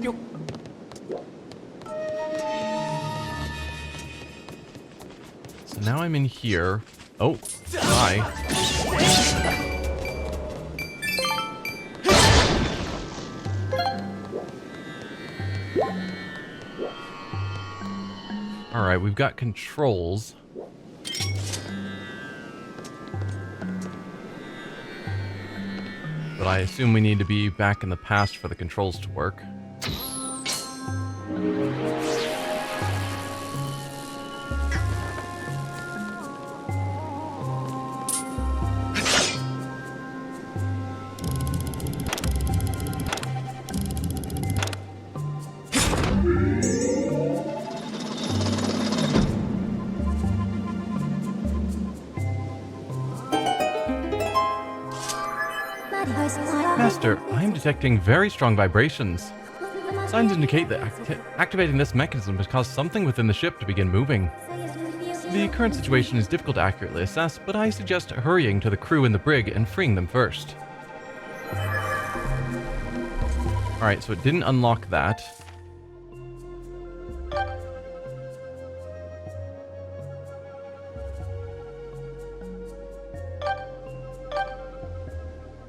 So now I'm in here. Oh, hi. Alright, we've got controls. But I assume we need to be back in the past for the controls to work. Master, I am detecting very strong vibrations. Signs indicate that activating this mechanism has caused something within the ship to begin moving. The current situation is difficult to accurately assess, but I suggest hurrying to the crew in the brig and freeing them first. Alright, so it didn't unlock that.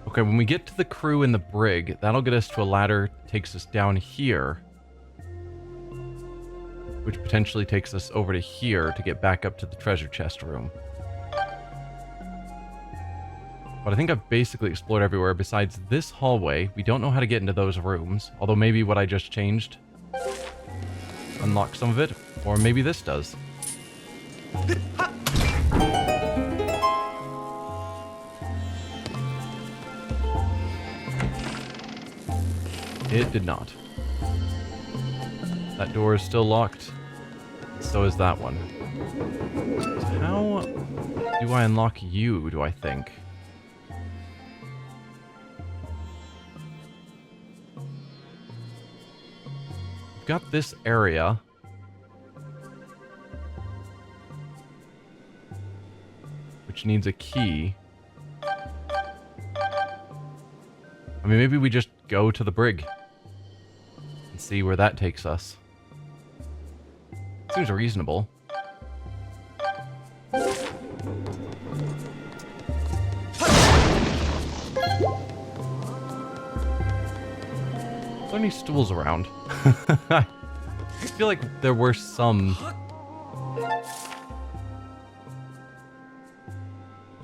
Okay, when we get to the crew in the brig, that'll get us to a ladder, takes us down here. Which potentially takes us over to here to get back up to the treasure chest room. But I think I've basically explored everywhere besides this hallway. We don't know how to get into those rooms, although maybe what I just changed unlocks some of it, or maybe this does. It did not. That door is still locked. So is that one. So how do I unlock you, do I think? We've got this area. Which needs a key. I mean, maybe we just go to the brig. And see where that takes us. Seems reasonable. Are there any stools around? I feel like there were some.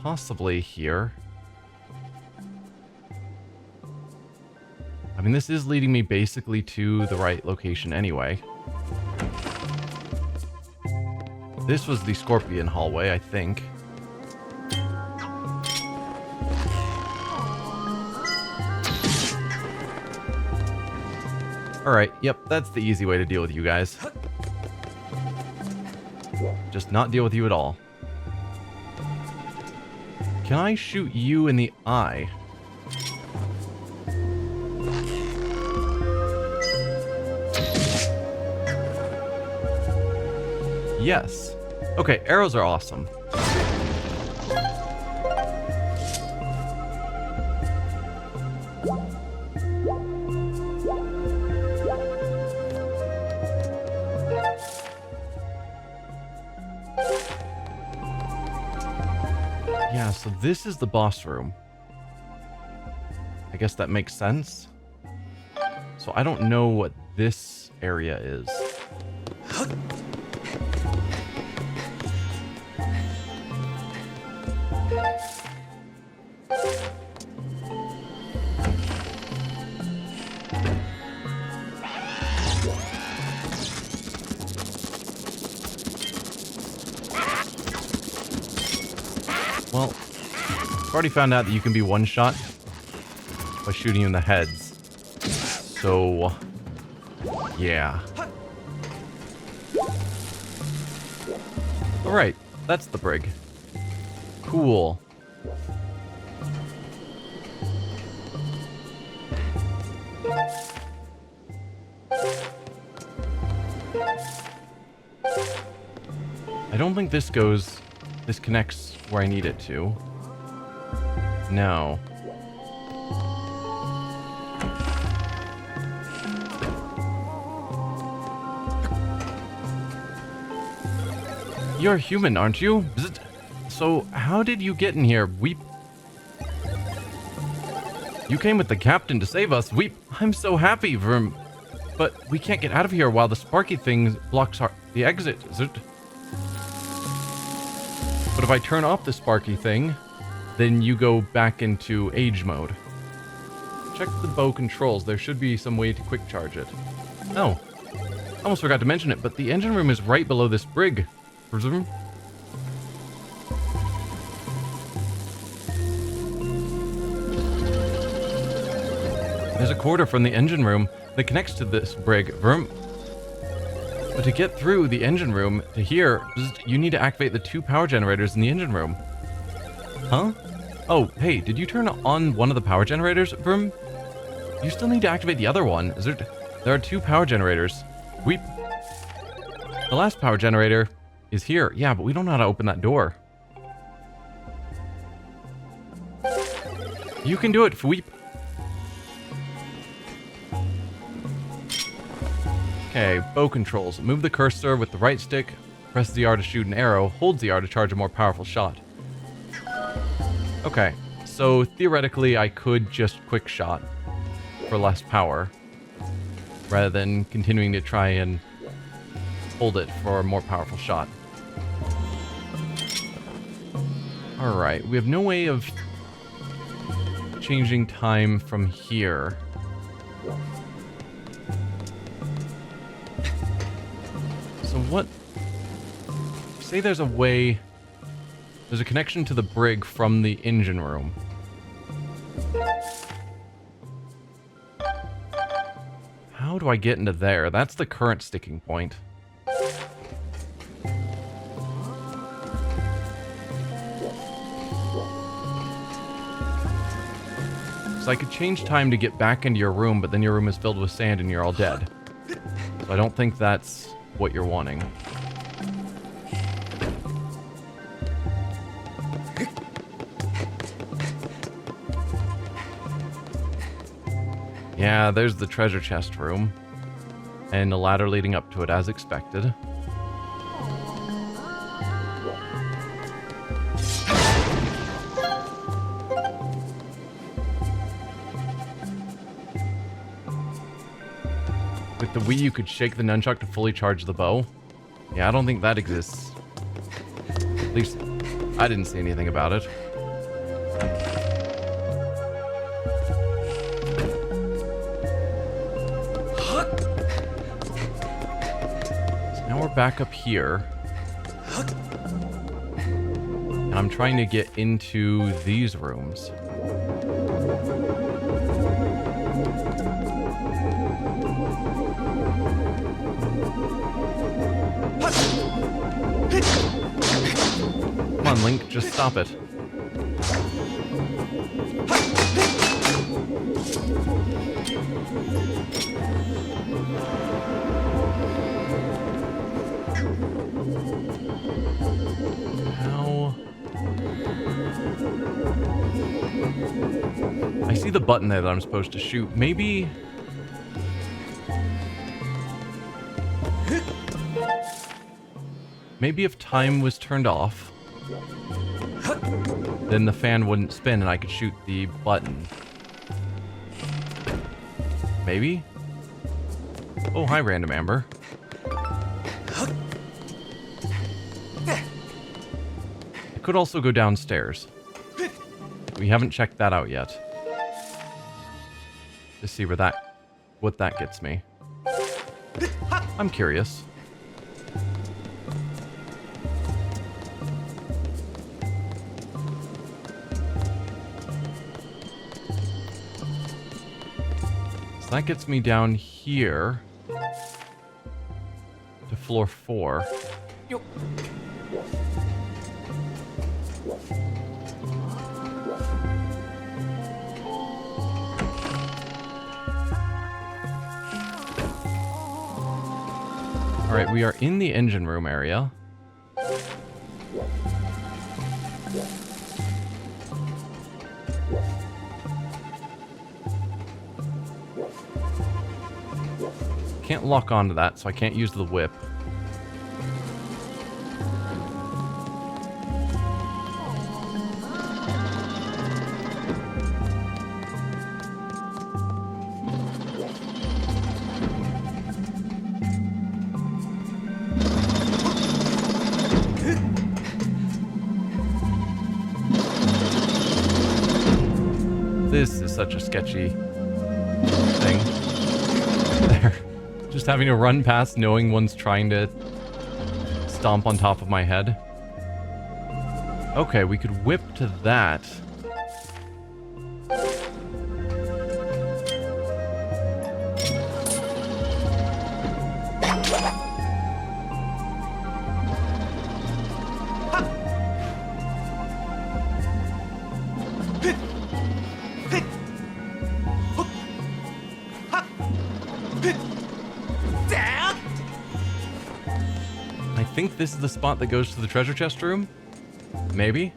Possibly here. I mean, this is leading me basically to the right location anyway. This was the scorpion hallway, I think. Alright, yep, that's the easy way to deal with you guys. Just not deal with you at all. Can I shoot you in the eye? Yes. Okay, arrows are awesome. Yeah, so this is the boss room. I guess that makes sense. So I don't know what this area is. Well, I've already found out that you can be one-shot by shooting you in the heads. So, yeah. Alright, that's the brig. Cool. I don't think this connects where I need it to. No. You're human, aren't you? Bzzt. So, how did you get in here? Weep. You came with the captain to save us. Weep. I'm so happy, Verm. But we can't get out of here while the sparky thing blocks the exit, is it? But if I turn off the sparky thing, then you go back into age mode. Check the bow controls. There should be some way to quick charge it. Oh. Almost forgot to mention it, but the engine room is right below this brig. Presume? There's a corridor from the engine room that connects to this brig, Verm. But to get through the engine room to here, you need to activate the 2 power generators in the engine room. Huh? Oh, hey, did you turn on one of the power generators, Verm? You still need to activate the other one. There are 2 power generators. Weep. The last power generator is here. Yeah, but we don't know how to open that door. You can do it, Fweep. Okay, bow controls. Move the cursor with the right stick, press the R to shoot an arrow, hold the R to charge a more powerful shot. Okay, so theoretically I could just quick shot for less power, rather than continuing to try and hold it for a more powerful shot. Alright, we have no way of changing time from here. So what... Say there's a way... There's a connection to the brig from the engine room. How do I get into there? That's the current sticking point. So I could change time to get back into your room, but then your room is filled with sand and you're all dead. So I don't think that's what you're wanting. Yeah, there's the treasure chest room. And the ladder leading up to it as expected. With the Wii, you could shake the nunchuck to fully charge the bow. Yeah, I don't think that exists. At least, I didn't see anything about it. So now we're back up here. And I'm trying to get into these rooms. Come on, Link, just stop it. How? I see the button there that I'm supposed to shoot. Maybe... Maybe if time was turned off, then the fan wouldn't spin and I could shoot the button. Maybe? Oh, hi, Random Amber. I could also go downstairs. We haven't checked that out yet. To see what that gets me. I'm curious. So that gets me down here to floor 4. Yo. Alright, we are in the engine room area. Can't lock onto that, so I can't use the whip. such a sketchy thing. There. Just having to run past knowing one's trying to stomp on top of my head. Okay, we could whip to that. I think this is the spot that goes to the treasure chest room? Maybe?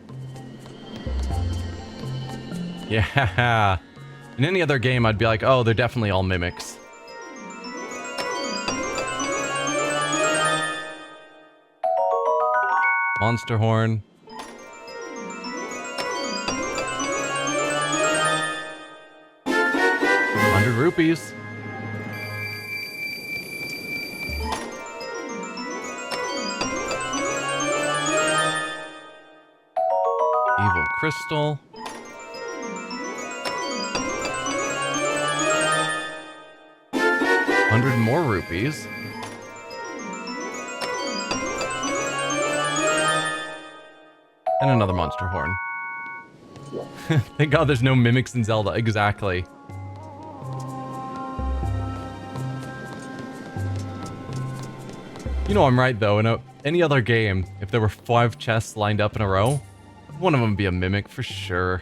Yeah. In any other game, I'd be like, oh, they're definitely all mimics. Monster horn. 100 rupees. Evil crystal. $100 more rupees. And another monster horn. Thank God there's no mimics in Zelda. Exactly. You know I'm right though. In any other game, if there were 5 chests lined up in a row, one of them would be a mimic for sure.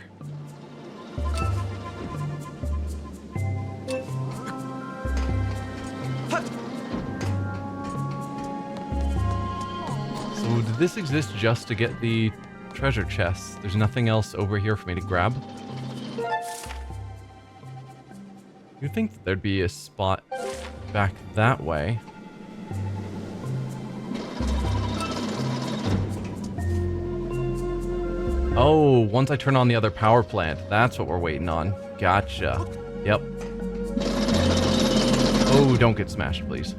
So did this exist just to get the treasure chests? There's nothing else over here for me to grab? You'd think that thered be a spot back that way. Oh, once I turn on the other power plant, that's what we're waiting on. Gotcha. Yep. Oh, don't get smashed, please.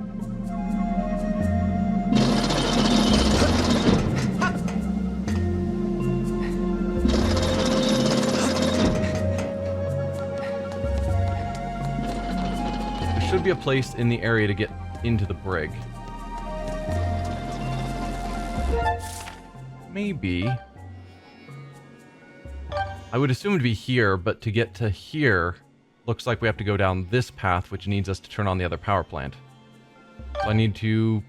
There should be a place in the area to get into the brig. Maybe. I would assume it'd be here, but to get to here, looks like we have to go down this path, which needs us to turn on the other power plant. So I need to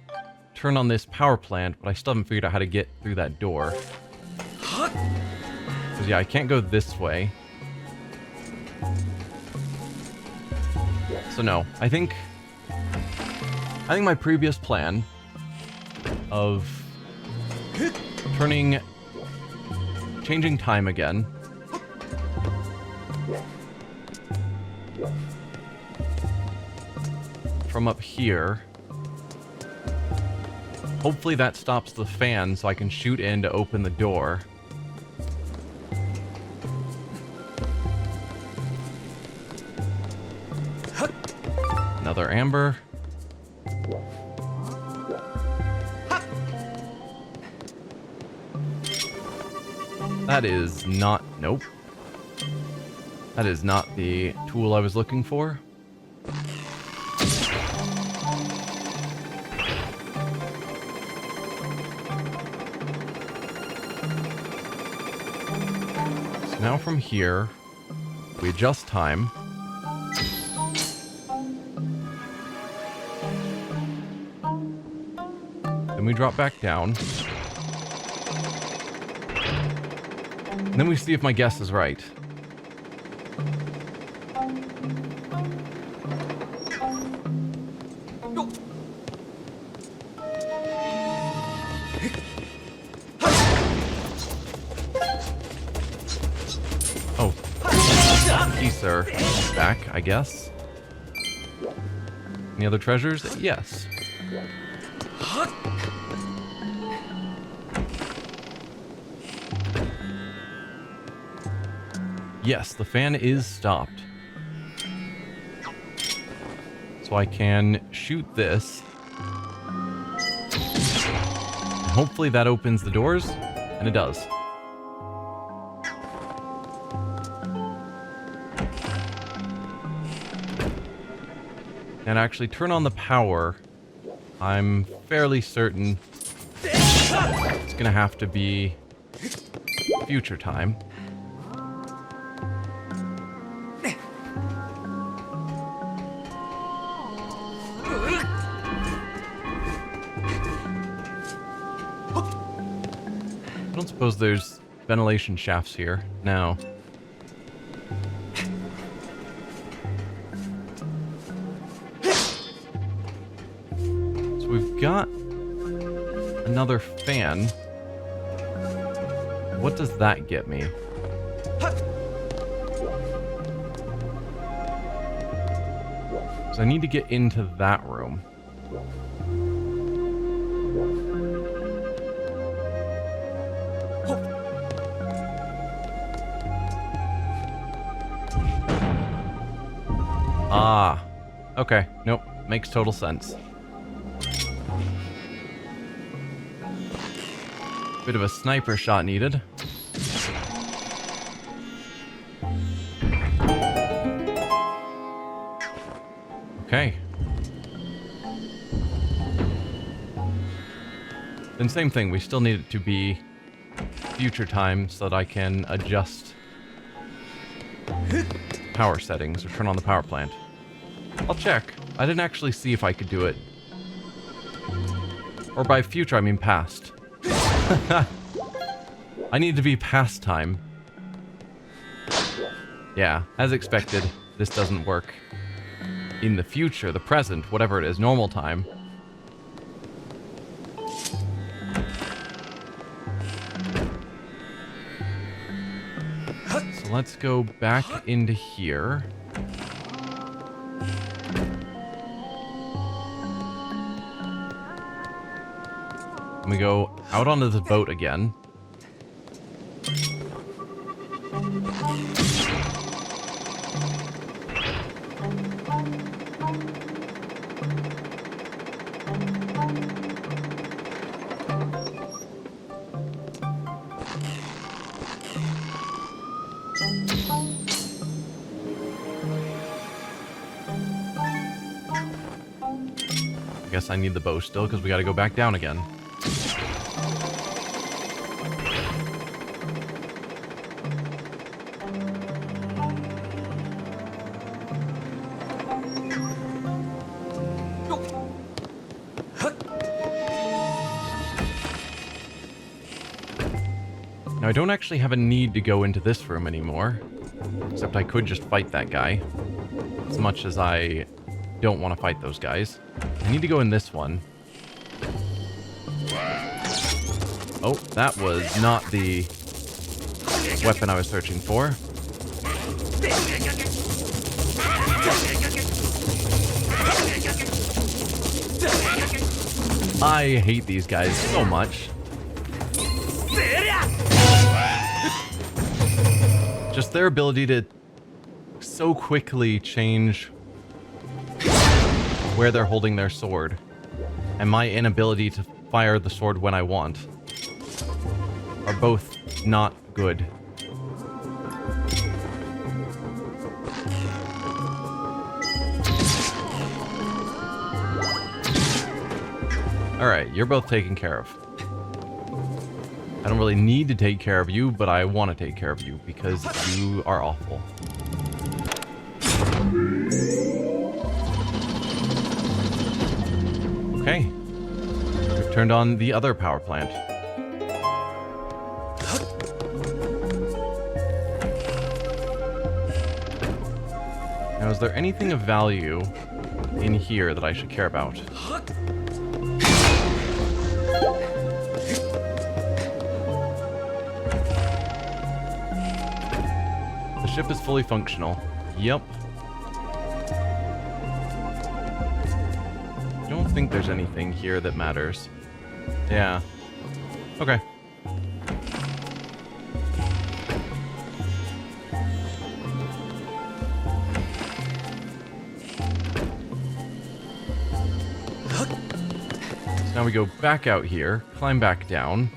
turn on this power plant, but I still haven't figured out how to get through that door. Because yeah, I can't go this way. So no, I think my previous plan of changing time again, from up here. Hopefully that stops the fan so I can shoot in to open the door. Another amber. That is not... Nope. That is not the tool I was looking for. So now from here, we adjust time. Then we drop back down. And then we see if my guess is right. Oh. Thank you, sir. Back, I guess. Any other treasures? Yes. Yes, the fan is stopped. So I can shoot this. And hopefully that opens the doors, and it does. And actually turn on the power. I'm fairly certain it's gonna have to be future time. I don't suppose there's ventilation shafts here. No. So we've got another fan. What does that get me? So I need to get into that room. Ah, okay. Nope. Makes total sense. Bit of a sniper shot needed. Okay. Then same thing, we still need it to be future time so that I can adjust power settings or turn on the power plant. I'll check. I didn't actually see if I could do it. Or by future, I mean past. I need to be past time. Yeah, as expected, this doesn't work. In the future, the present, whatever it is, normal time. So let's go back into here. And we go out onto the boat again. I guess I need the bow still because we got to go back down again. Now, I don't actually have a need to go into this room anymore, except I could just fight that guy, as much as I don't want to fight those guys. I need to go in this one. Oh, that was not the weapon I was searching for. I hate these guys so much. Just their ability to so quickly change where they're holding their sword, and my inability to fire the sword when I want, are both not good. Alright, you're both taken care of. I don't really need to take care of you, but I want to take care of you because you are awful. Okay. We've turned on the other power plant. Now, is there anything of value in here that I should care about? The ship is fully functional. Yep. I don't think there's anything here that matters. Yeah. Okay. So now we go back out here, climb back down.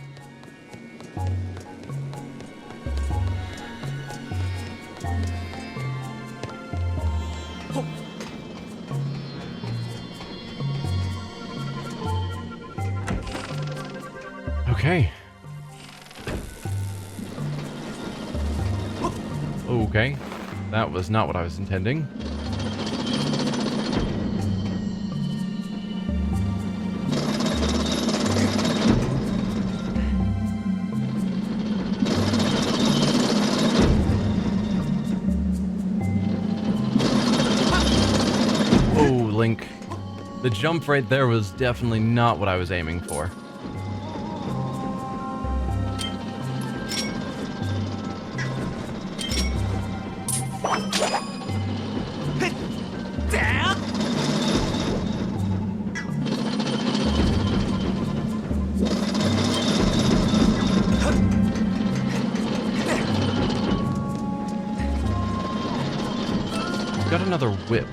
Okay. Okay. That was not what I was intending. Oh, Link. The jump right there was definitely not what I was aiming for. Got another whip.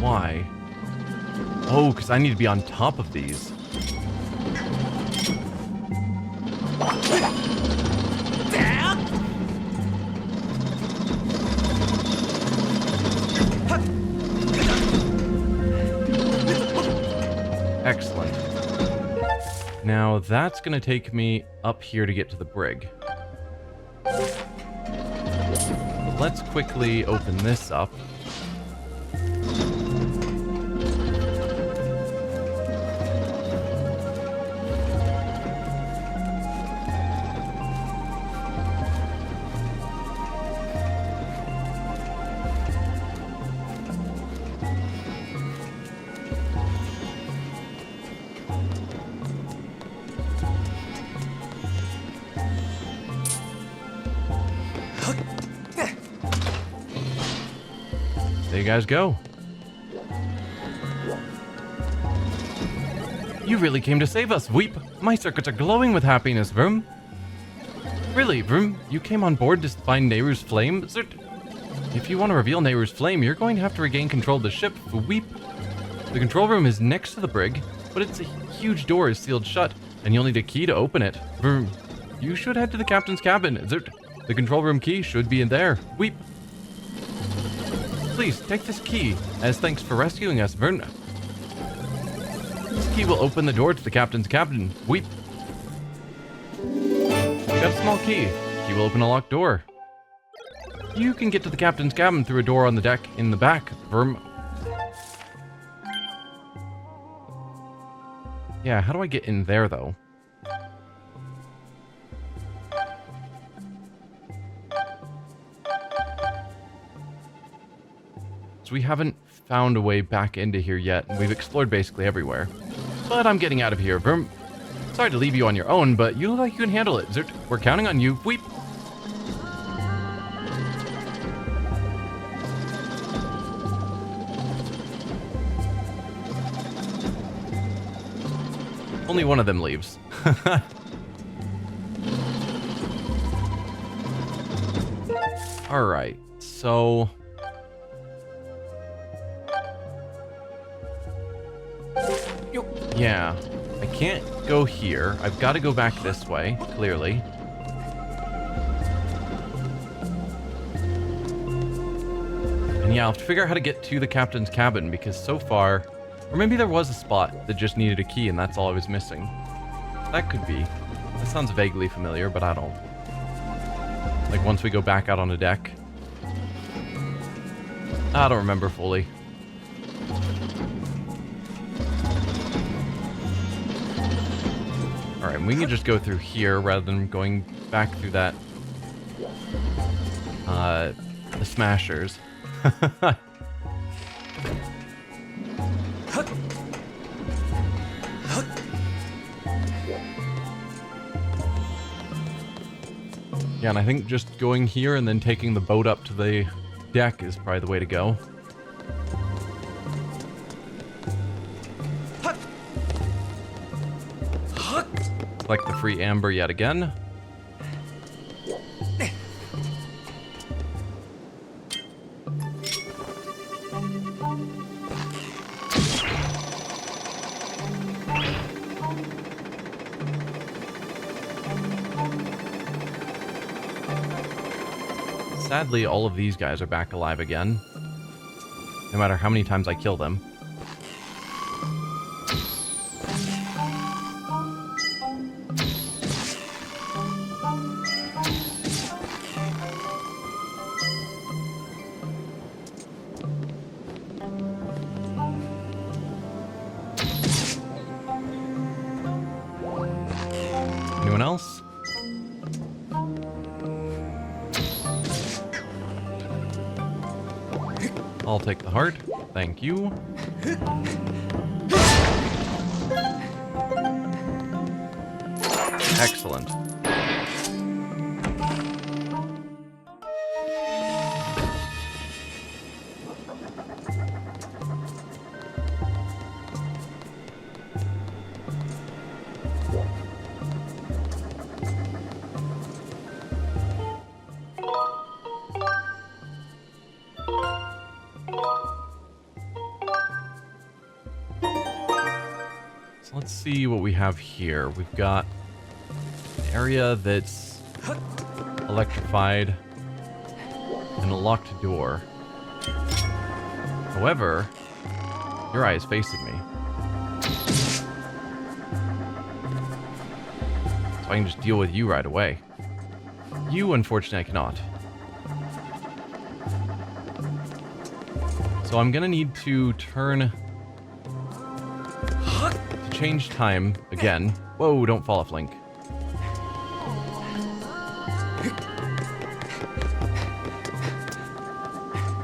Why? Oh, because I need to be on top of these. Excellent. Now that's going to take me up here to get to the brig. Let's quickly open this up. There you guys go. You really came to save us, Weep. My circuits are glowing with happiness, Vroom. Really, Vroom? You came on board to find Nehru's flame? Zert. If you want to reveal Nehru's flame, you're going to have to regain control of the ship, Weep. The control room is next to the brig, but it's a huge door is sealed shut, and you'll need a key to open it. Vroom. You should head to the captain's cabin, Zert. The control room key should be in there. Weep. Please, take this key, as thanks for rescuing us, Verna. This key will open the door to the captain's cabin. Weep. Got a small key. Key will open a locked door. You can get to the captain's cabin through a door on the deck in the back, Verm. Yeah, how do I get in there, though? We haven't found a way back into here yet, and we've explored basically everywhere. But I'm getting out of here, Verm. Sorry to leave you on your own, but you look like you can handle it, Zert. We're counting on you. Weep. Only one of them leaves. Alright, so... Yeah, I can't go here. I've got to go back this way, clearly. And yeah, I'll have to figure out how to get to the captain's cabin, because so far... Or maybe there was a spot that just needed a key and that's all I was missing. That could be. That sounds vaguely familiar, but I don't. Like once we go back out on the deck. I don't remember fully. Alright, we can just go through here rather than going back through that... the Smashers. Yeah, and I think just going here and then taking the boat up to the deck is probably the way to go. Collect the free amber yet again. Sadly, all of these guys are back alive again. No matter how many times I kill them. I'll take the heart. Thank you. Excellent. So let's see what we have here. We've got an area that's electrified and a locked door. However, your eye is facing me. So I can just deal with you right away. You, unfortunately, I cannot. So I'm gonna need to turn... to change time again. Whoa, don't fall off, Link.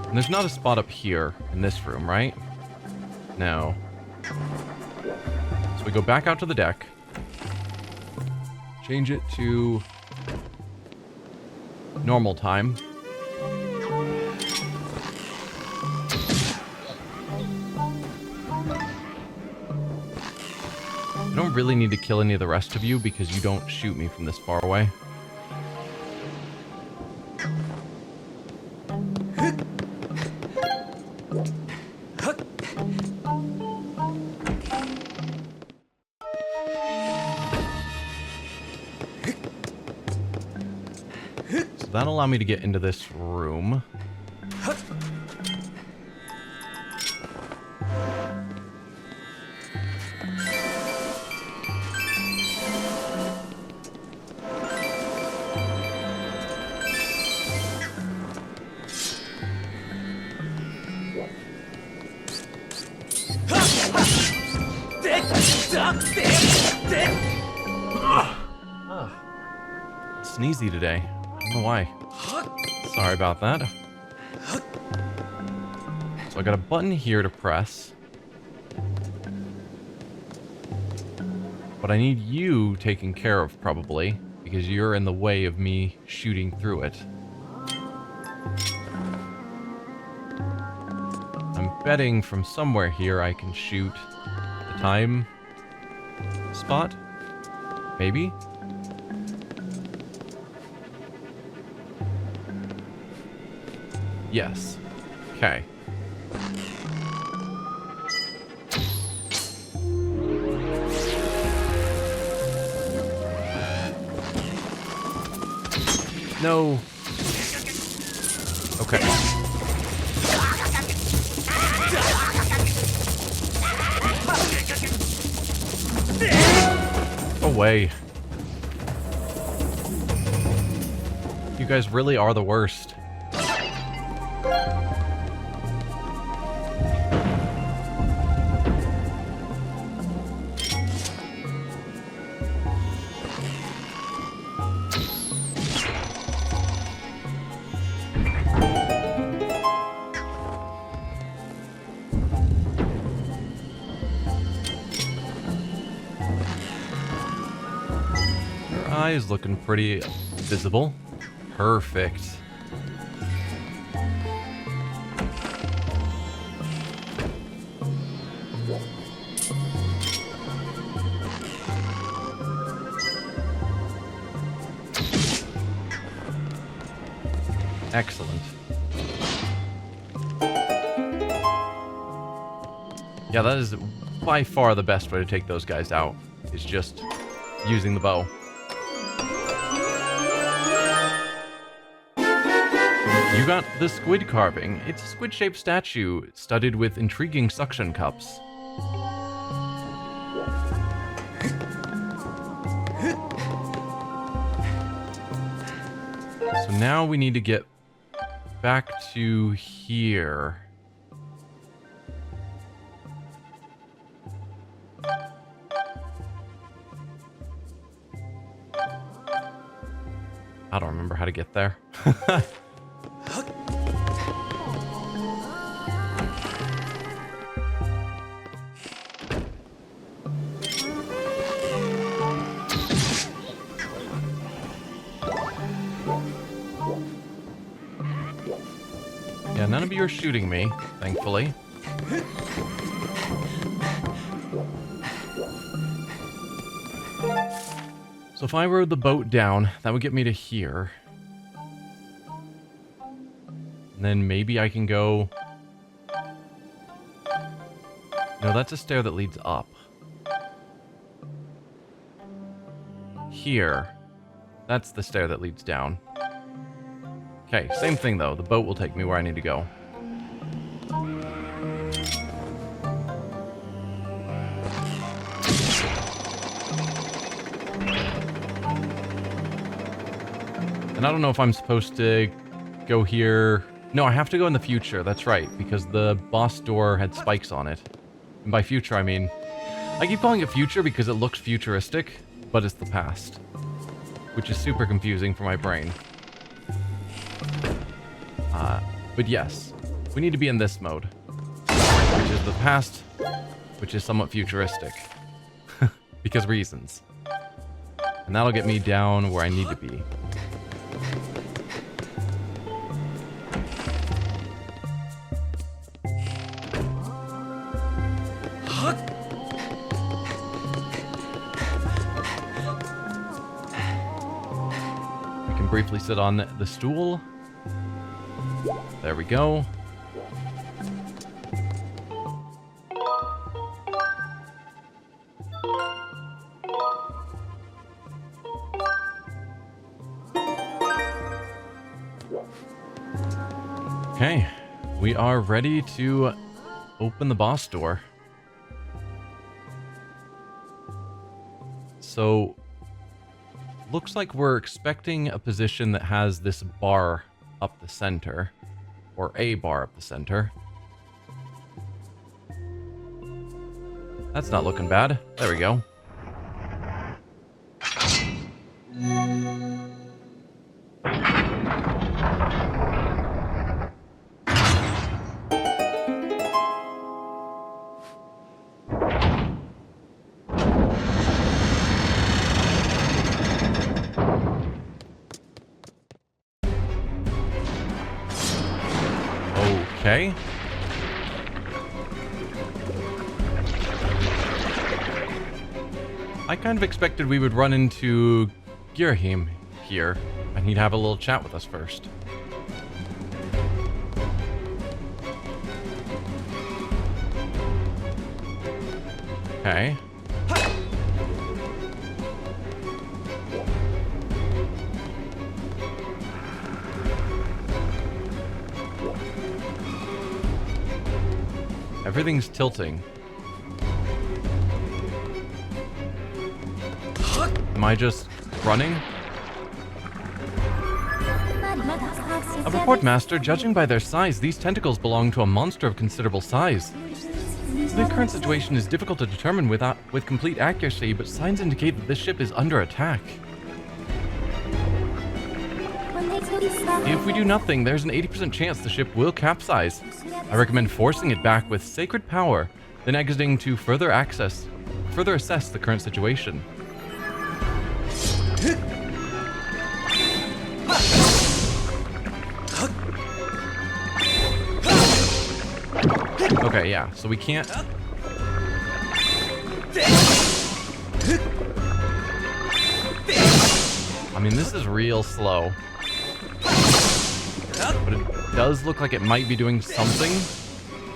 And there's not a spot up here in this room, right? No. So we go back out to the deck. Change it to normal time. I don't really need to kill any of the rest of you because you don't shoot me from this far away. So that'll allow me to get into this room. Sneezy today. I don't know why. Sorry about that. So I got a button here to press. But I need you taken care of, probably, because you're in the way of me shooting through it. I'm betting from somewhere here I can shoot the time spot? Maybe? Yes. Okay. No. Okay. Away. You guys really are the worst. Is looking pretty visible. Perfect. Excellent. Yeah, that is by far the best way to take those guys out, is just using the bow. You got the squid carving. It's a squid-shaped statue studded with intriguing suction cups. So now we need to get back to here. I don't remember how to get there. of you are shooting me, thankfully. So if I rode the boat down, that would get me to here. And then maybe I can go... No, that's a stair that leads up. Here. That's the stair that leads down. Okay, same thing though. The boat will take me where I need to go. And I don't know if I'm supposed to go here. No, I have to go in the future. That's right, because the boss door had spikes on it. And by future, I mean... I keep calling it future because it looks futuristic, but it's the past. Which is super confusing for my brain. But yes, we need to be in this mode. Which is the past, which is somewhat futuristic. Because reasons. And that'll get me down where I need to be. Briefly sit on the stool. There we go. Okay, we are ready to open the boss door. So looks like we're expecting a position that has this bar up the center. Or a bar up the center. That's not looking bad. There we go. Okay. I kind of expected we would run into Girahim here, and he'd have a little chat with us first. Okay. Everything's tilting. Am I just running? A report, Master. Judging by their size, these tentacles belong to a monster of considerable size. The current situation is difficult to determine with complete accuracy, but signs indicate that this ship is under attack. If we do nothing, there's an 80% chance the ship will capsize. I recommend forcing it back with sacred power, then exiting to further assess the current situation. Okay, yeah, so we can't... I mean, this is real slow. But it does look like it might be doing something.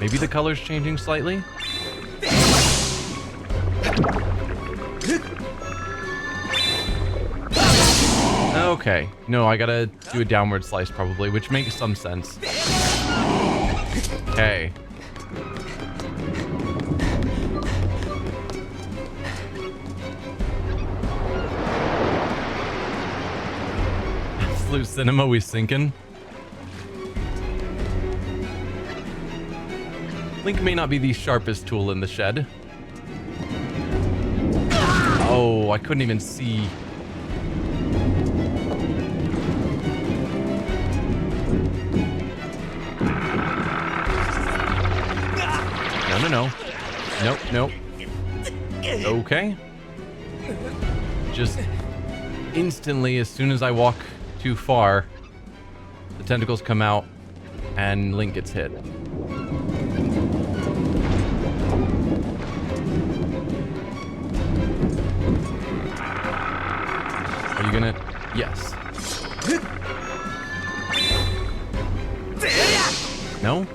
Maybe the color's changing slightly. Okay. No, I gotta do a downward slice probably, which makes some sense. Okay. Absolute cinema, we sinking. Link may not be the sharpest tool in the shed. Oh, I couldn't even see. No. Nope. Okay. Just instantly, as soon as I walk too far, the tentacles come out and Link gets hit. Are you gonna... Yes. No?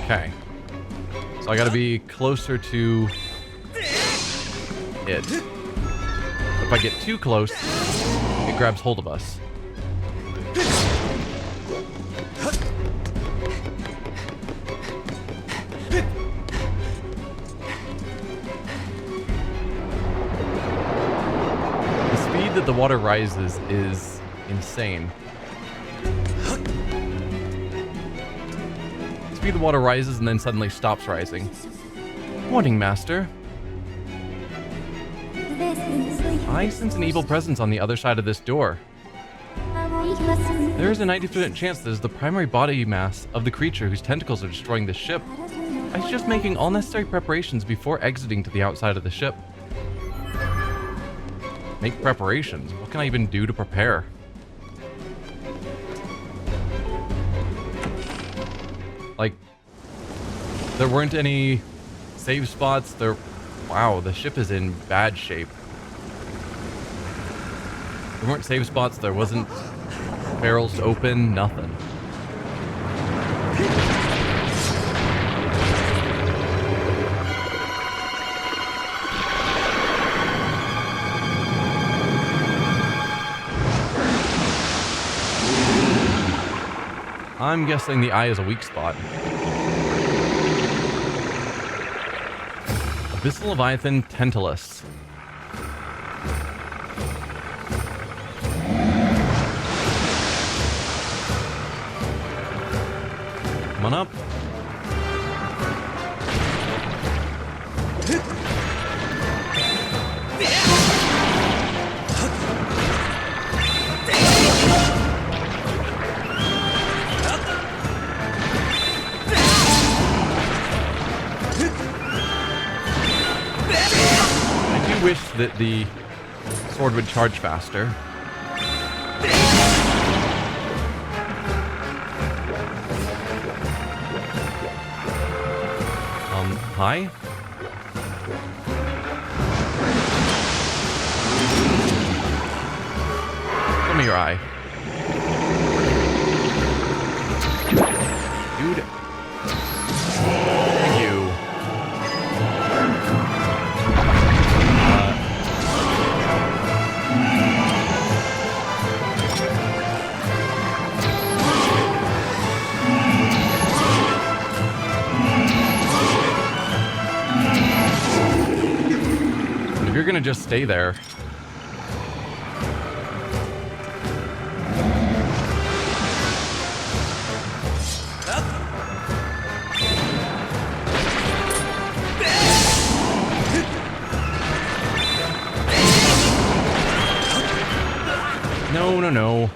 Okay. So I gotta be closer to it. If I get too close, it grabs hold of us. The speed that the water rises is insane. The water rises and then suddenly stops rising. Morning, Master. I sense an evil presence on the other side of this door. There is a 90% chance that is the primary body mass of the creature whose tentacles are destroying the ship. I suggest making all necessary preparations before exiting to the outside of the ship. Make preparations? What can I even do to prepare? Like, there weren't any save spots. Wow, the ship is in bad shape. There weren't save spots. There wasn't barrels to open. Nothing. I'm guessing the eye is a weak spot. Abyssal Leviathan Tentalus. Come on up. I wish that the sword would charge faster. Hi? Show me your eye. Dude. Thank you. If you're gonna just stay there. No, no, no.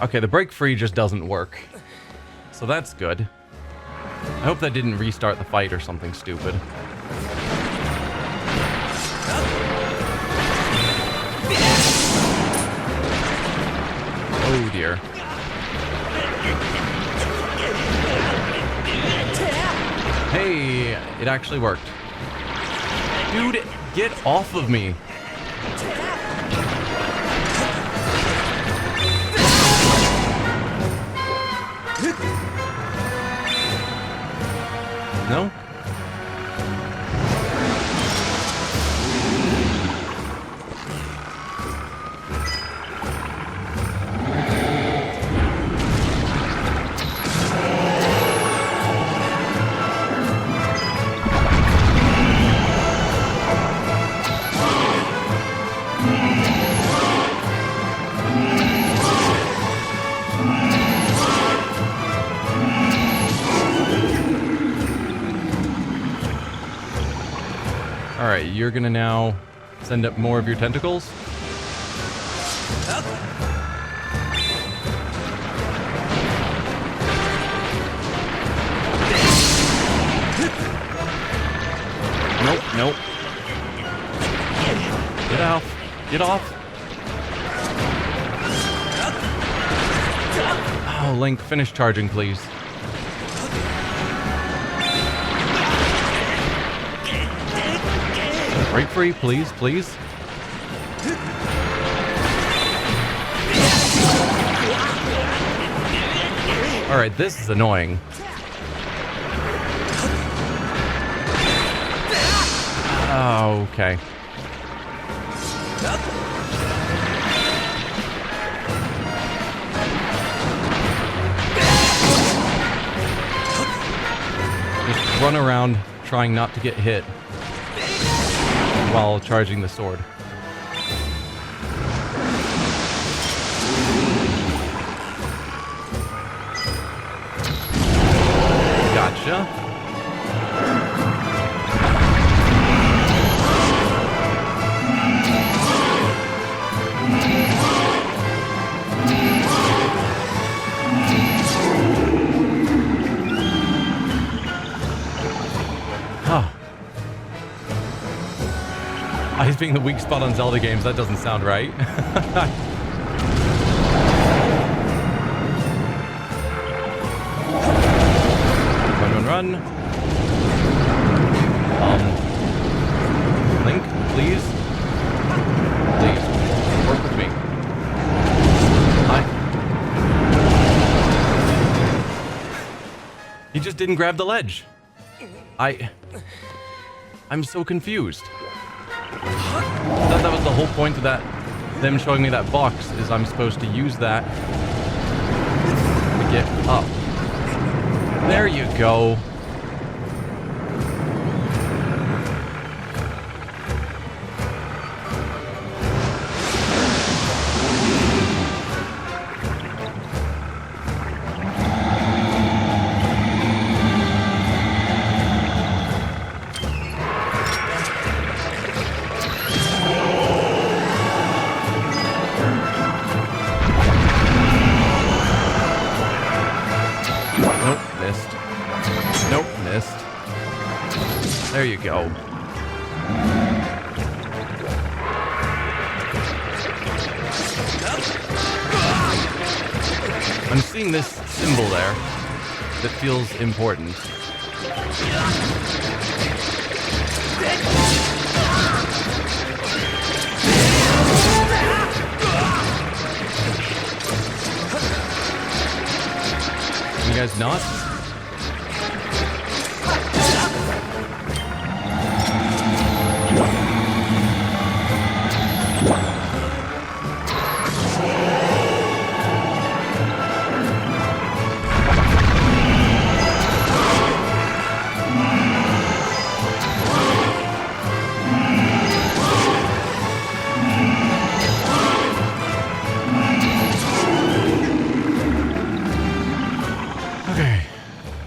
Okay, the break free just doesn't work. So that's good. I hope that didn't restart the fight or something stupid. Oh dear. Hey, it actually worked. Dude, get off of me. No? Alright, you're gonna now send up more of your tentacles. Nope. Get off. Get off. Oh, Link, finish charging, please. Break free, please, please. Alright, this is annoying. Oh, okay. Just run around trying not to get hit while charging the sword. Gotcha. Huh. Ice being the weak spot on Zelda games, that doesn't sound right. Run. Link, please. Please, work with me. He just didn't grab the ledge. I'm so confused. I thought that was the whole point of that, them showing me that box, is I'm supposed to use that to get up. There you go. There you go. I'm seeing this symbol there that feels important. You guys not?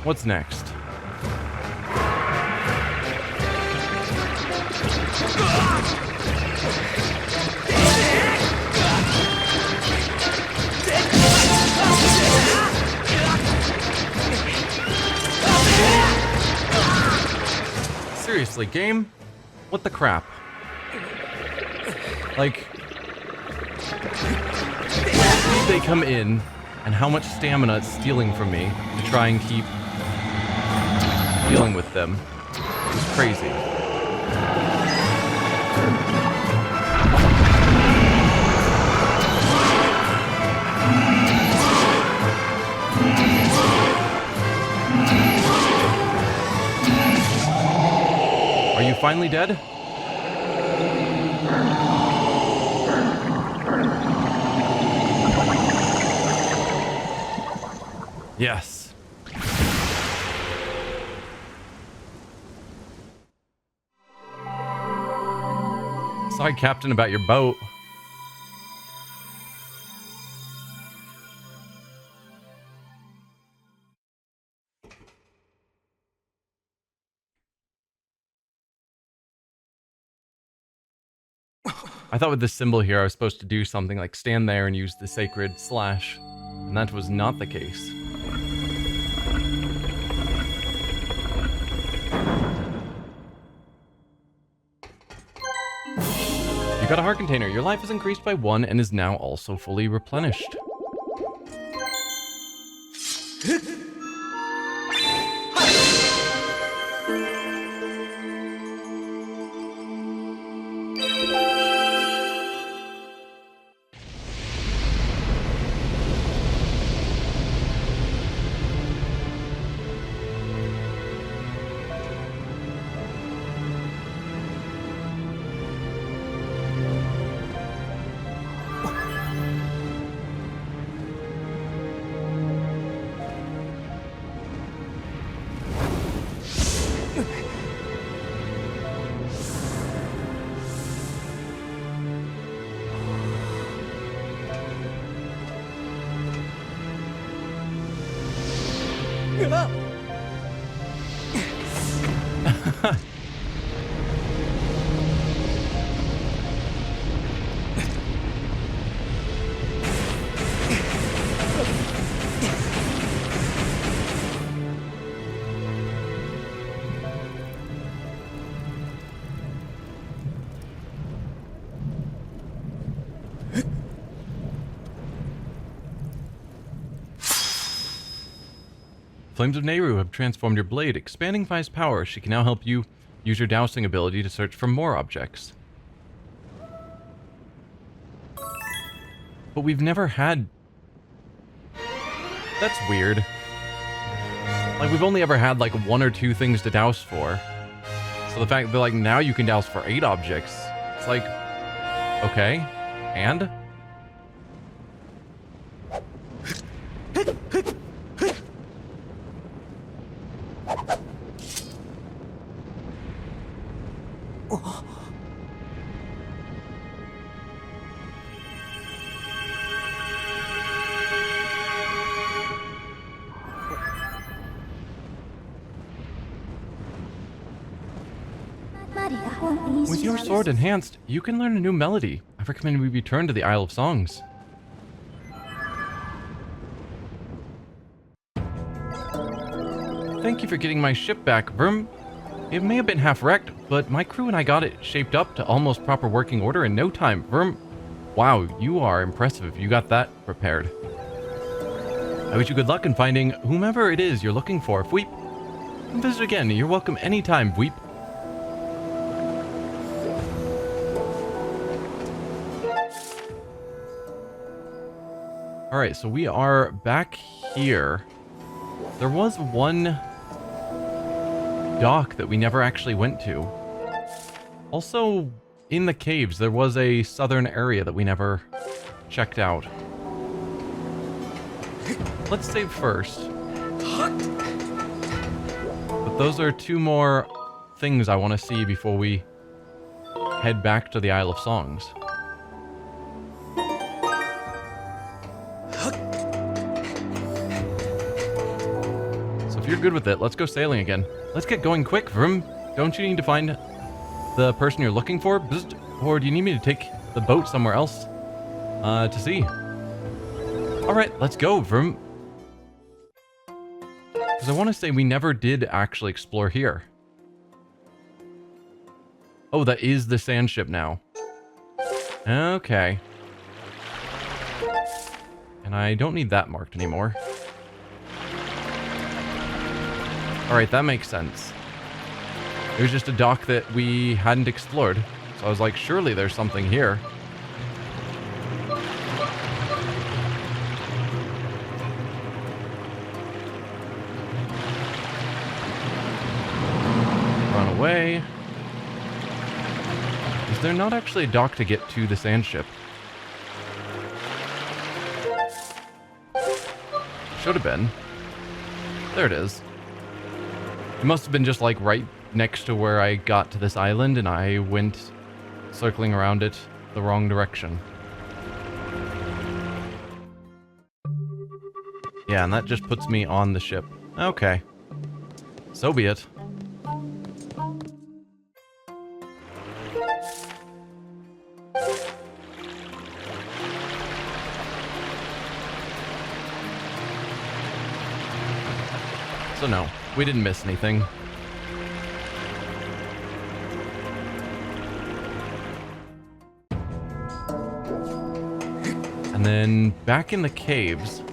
What's next? Seriously, game? What the crap? Like, where did they come in, and how much stamina it's stealing from me to try and keep dealing with them? It's crazy. Are you finally dead? Yes. Sorry, Captain, about your boat. I thought with this symbol here I was supposed to do something like stand there and use the sacred slash, and that was not the case. got a heart container. Your life is increased by 1 and is now also fully replenished. Flames of Nehru have transformed your blade, expanding Vi's power. She can now help you use your dowsing ability to search for more objects. But we've never had... That's weird. Like, we've only ever had, like, 1 or 2 things to douse for. So the fact that, like, now you can douse for 8 objects, it's like, okay, and? With your sword enhanced, you can learn a new melody. I recommend we return to the Isle of Songs. Thank you for getting my ship back, Verm. It may have been half wrecked, but my crew and I got it shaped up to almost proper working order in no time. Verm, wow, you are impressive if you got that prepared. I wish you good luck in finding whomever it is you're looking for, Fweep. Come visit again. You're welcome anytime, Fweep. Alright, so we are back here. There was one dock that we never actually went to. Also, in the caves, there was a southern area that we never checked out. Let's save first. But those are 2 more things I want to see before we head back to the Isle of Songs. If you're good with it, let's go sailing again. Let's get going quick, Vroom. Don't you need to find the person you're looking for? Bzzt. Or do you need me to take the boat somewhere else to sea? Alright, let's go, Vroom. Because I want to say we never did actually explore here. Oh, that is the sand ship now. Okay. And I don't need that marked anymore. Alright, that makes sense. It was just a dock that we hadn't explored. So I was like, surely there's something here. Run away. Is there not actually a dock to get to the sand ship? Should have been. There it is. It must have been just like right next to where I got to this island and I went circling around it the wrong direction. Yeah, and that just puts me on the ship. Okay. So be it. So no, we didn't miss anything. And then back in the caves. Do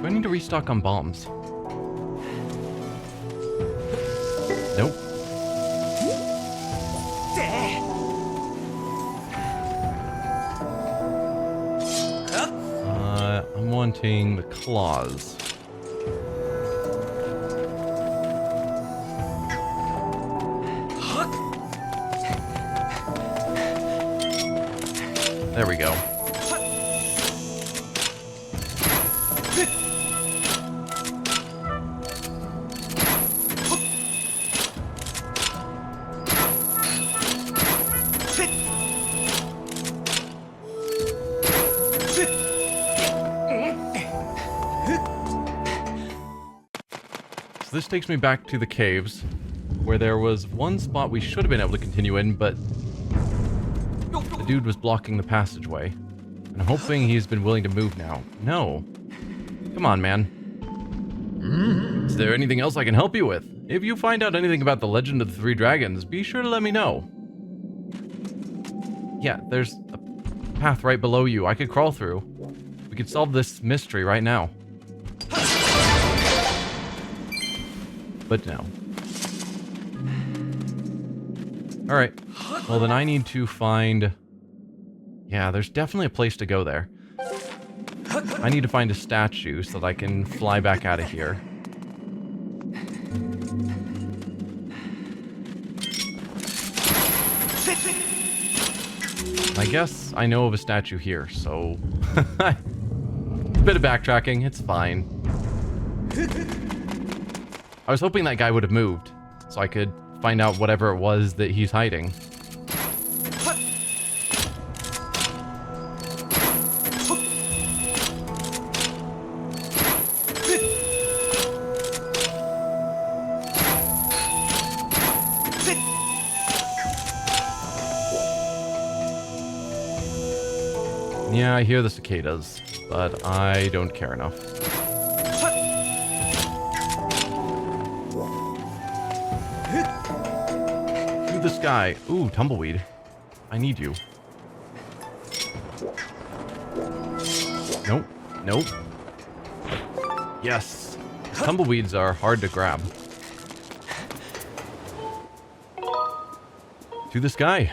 I need to restock on bombs? Nope. I'm wanting the claws. There we go. So this takes me back to the caves, where there was one spot we should have been able to continue in, but the dude was blocking the passageway. And I'm hoping he's been willing to move now. No. Come on, man. Is there anything else I can help you with? If you find out anything about the Legend of the Three Dragons, be sure to let me know. Yeah, there's a path right below you I could crawl through. We could solve this mystery right now. But no. Alright. Well, then I need to find... Yeah, there's definitely a place to go there. I need to find a statue so that I can fly back out of here. I guess I know of a statue here, so... a bit of backtracking, it's fine. I was hoping that guy would have moved, so I could find out whatever it was that he's hiding. Yeah, I hear the cicadas, but I don't care enough. Through the sky. Ooh, tumbleweed. I need you. Nope. Nope. Yes. Tumbleweeds are hard to grab. To the sky.